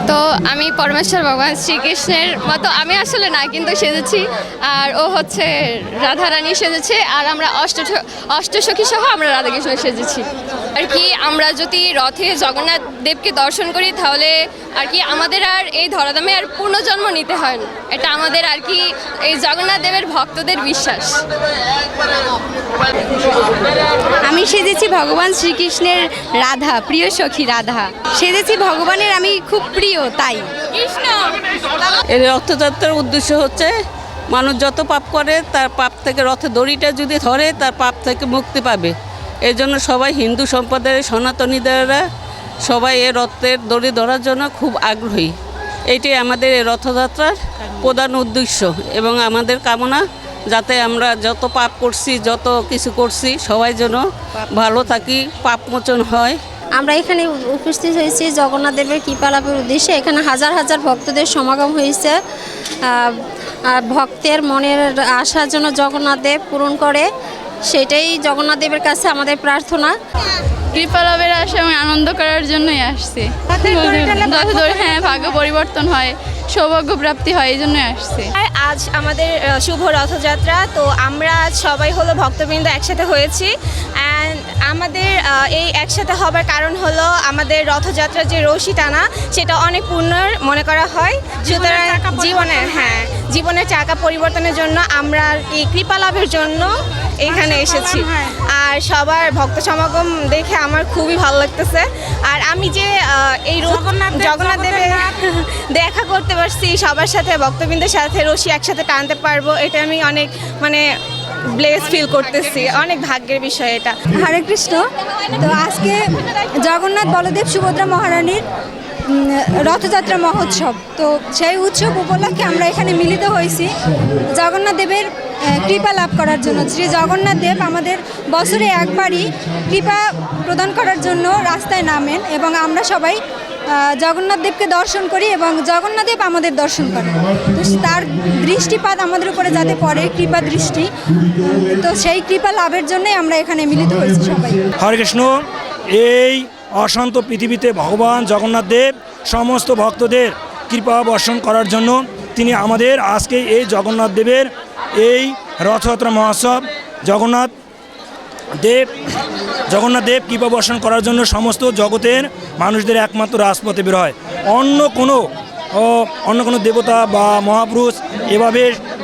তো আমি পরমেশ্বর ভগবান শ্রীকৃষ্ণের মতো আমি আসলে না কিন্তু সেজেছি, আর ও হচ্ছে রাধারানী সেজেছে, আর আমরা অষ্টসখী সহ আমরা রাধাকৃষ্ণ সেজেছি। আর কি আমরা যদি রথে জগন্নাথ দেবকে দর্শন করি তাহলে আর কি আমাদের আর এই ধরাধামে আর পুনর্জন্ম নিতে হয় না, এটা আমাদের আর কি এই জগন্নাথ দেবের ভক্তদের বিশ্বাস। আমি সেজেছি ভগবান শ্রীকৃষ্ণের রাধা, প্রিয় সখী রাধা সেজেছি, ভগবানের আমি খুব প্রিয় তাই। কৃষ্ণ এই রথযাত্রার উদ্দেশ্য হচ্ছে মানুষ যত পাপ করে তার পাপ থেকে রথে দড়িটা যদি ধরে তার পাপ থেকে মুক্তি পাবে। এই জন্য সবাই হিন্দু সম্প্রদায়ের সনাতনীদেরা সবাই এই রথের দড়ি ধরার জন্য খুব আগ্রহী। এইটাই আমাদের এই রথযাত্রার প্রধান উদ্দেশ্য এবং আমাদের কামনা যাতে আমরা যত পাপ করছি যত কিছু করছি সবাই যেন ভালো থাকি, পাপ মোচন হয়। আমরা এখানে উপস্থিত হয়েছি জগন্নাথ দেবের কৃপা লাভের উদ্দেশ্যে। এখানে হাজার হাজার ভক্তদের সমাগম হয়েছে। ভক্তের মনের আশা যেন জগন্নাথ দেব পূরণ করে, সেটাই জগন্নাথ দেবের কাছে আমাদের প্রার্থনা। কৃপা লাভের আশা আমি আনন্দ করার জন্যই আসছি। হ্যাঁ, ভাগ্য পরিবর্তন হয়, সৌভাগ্য প্রাপ্তি হয়, এই জন্যই আসছি। আজ আমাদের শুভ রথযাত্রা, তো আমরা সবাই হলো ভক্তবৃন্দ একসাথে হয়েছি। অ্যান্ড আমাদের এই একসাথে হবার কারণ হলো আমাদের রথযাত্রার যে রশি টানা সেটা অনেক পুণ্যের মনে করা হয়। সুতরাং জীবনের চাকা পরিবর্তনের জন্য আমরা এই কৃপা লাভের জন্য এখানে এসেছি। আর সবার ভক্ত সমাগম দেখে আমার খুবই ভালো লাগতেছে। আর আমি যে এই জগন্নাথ দেবের দেখা করতে পারছি, সবার সাথে ভক্তবৃন্দের সাথে রশি একসাথে টানতে পারবো, এটা আমি অনেক ব্লেস ফিল করতেছি, অনেক ভাগ্যের বিষয় এটা। হরে কৃষ্ণ। তো আজকে জগন্নাথ বলদেব সুভদ্রা মহারানীর রথযাত্রা মহোৎসব, তো সেই উৎসব উপলক্ষে আমরা এখানে মিলিত হয়েছি জগন্নাথ দেবের কৃপা লাভ করার জন্য। শ্রী জগন্নাথ দেব আমাদের বছরে একবারই কৃপা প্রদান করার জন্য রাস্তায় নামেন এবং আমরা সবাই জগন্নাথ দেবকে দর্শন করি এবং জগন্নাথ দেব আমাদের দর্শন করেন। তো তার দৃষ্টিপাত আমাদের উপরে যাতে পড়ে, কৃপা দৃষ্টি, তো সেই কৃপা লাভের জন্যই আমরা এখানে মিলিত হয়েছি সবাই। হরে কৃষ্ণ। এই অশান্ত পৃথিবীতে ভগবান জগন্নাথ দেব সমস্ত ভক্তদের কৃপা বর্ষণ করার জন্য তিনি আমাদের আজকে এই জগন্নাথ দেবের এই রথযাত্রা মহোৎসব জগন্নাথ দেব কৃপা বর্ষণ করার জন্য সমস্ত জগতের মানুষদের একমাত্র রাজপথে বের হয়। অন্য কোনো দেবতা বা মহাপুরুষ এভাবে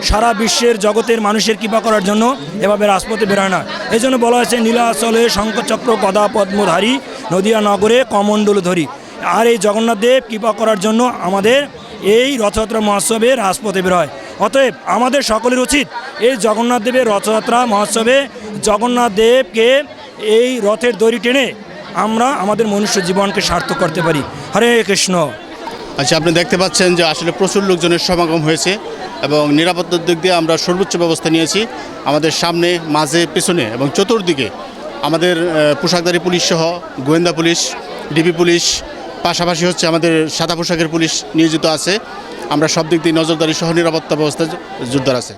সারা বিশ্বের জগতের মানুষের কৃপা করার জন্য এভাবে রাজপথে বেরোয় না। এই জন্য বলা হয়েছে নীলাচলে শঙ্খচক্র গদা পদ্মধারী নদিয়া নগরে কমণ্ডল ধরি। আর এই জগন্নাথ দেব কৃপা করার জন্য আমাদের এই রথযাত্রা মহোৎসবে রাজপথে বের হয়। অতএব আমাদের সকলের উচিত এই জগন্নাথ দেবের রথযাত্রা মহোৎসবে জগন্নাথ দেবকে এই রথের দড়ি টেনে আমরা আমাদের মনুষ্য জীবনকে সার্থক করতে পারি। হরে কৃষ্ণ। আচ্ছা, আপনি দেখতে পাচ্ছেন যে আসলে প্রচুর লোকজনের সমাগম হয়েছে এবং নিরাপত্তার দিক দিয়ে আমরা সর্বোচ্চ ব্যবস্থা নিয়েছি। আমাদের সামনে, মাঝে, পেছনে এবং চতুর্দিকে আমাদের পোশাকধারী পুলিশ সহ গোয়েন্দা পুলিশ, ডিবি পুলিশ, পাশাপাশি হচ্ছে আমাদের সাদা পোশাকের পুলিশ নিয়োজিত আছে। আমরা সব দিক দিয়ে নজরদারি সহ নিরাপত্তা ব্যবস্থা জোরদার আছে।